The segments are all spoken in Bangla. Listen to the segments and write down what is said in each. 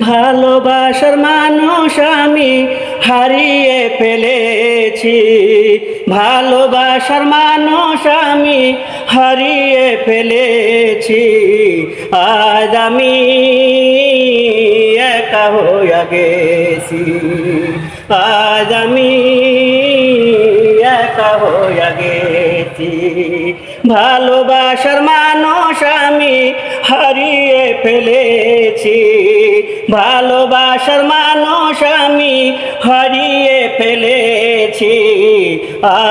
ভালোবাসার মানুষ আমি হারিয়ে ফেলেছি, ভালোবাসার মানুষ আমি হারিয়ে ফেলেছি। আজ আমি একা হইয়া গেছি, আজ আমি একা হইয়া গেছি। ভালোবাসার মানুষ আমি হারিয়ে ফেলেছি, ভালোবাসার মানুষ আমি হারিয়ে ফেলেছি।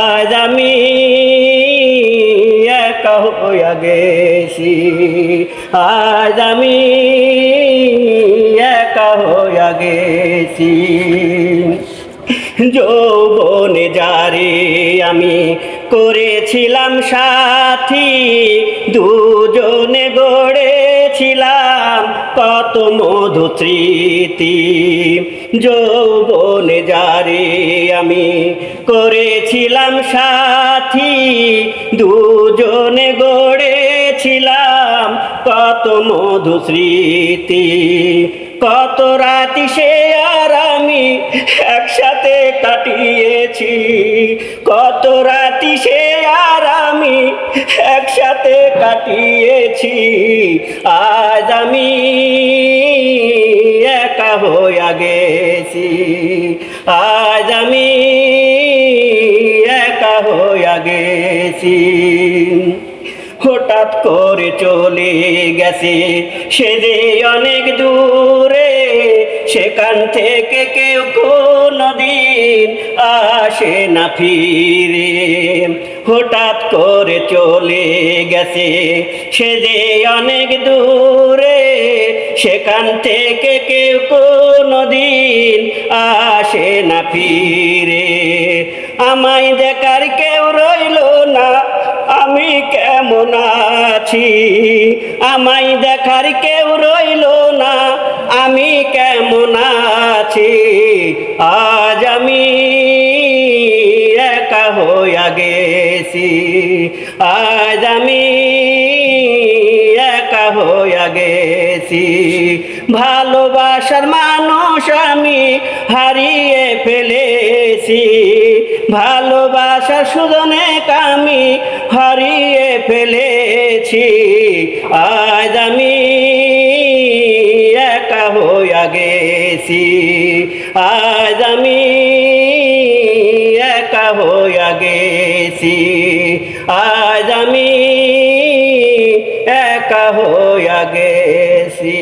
আজ আমি একা হইয়া গেছি, আজ আমি একা হইয়া গেছি। যৌবনে যারে আমি করেছিলাম সাথী, দুজনে গড়েছিলাম কত মধু স্মৃতি। যৌবনে যারে আমি করেছিলাম সাথী, দুজনে গড়েছিলাম কত মধু স্মৃতি। কত রাতি সে আর আমি একসাথে কাটিয়েছি, কত রাতি সে আর আমি একসাথে কাটিয়েছি। আজ আমি একা হইয়া গেছি, আজ আমি একা হইয়া গেছি। হঠাৎ করে চলে গেছে সে যে অনেক দূরে, সেখান থেকে কেউ কোনদিন আসে না ফিরে। হঠাৎ করে চলে গেছে সে যে অনেক দূরে, সেখান থেকে কেউ কোনদিন আসে না ফিরে। আমায় দেখার কেউ রইল না, আমি কেমন আছি, আমায় দেখার কেউ রইল না, আমি কেমন আছি। আজ আমি একা হইয়া গেছি, আজ আমি একা হইয়া গেছি। ভালোবাসার মানুষ আমি হারিয়ে ফেলেছি, ভালোবাসার সুজনে আমি হারিয়ে ফেলেছি। আজ আমি একা হইয়া গেছি, আজ আমি একা হইয়া গেছি, আজ আমি একা হইয়া গেছি।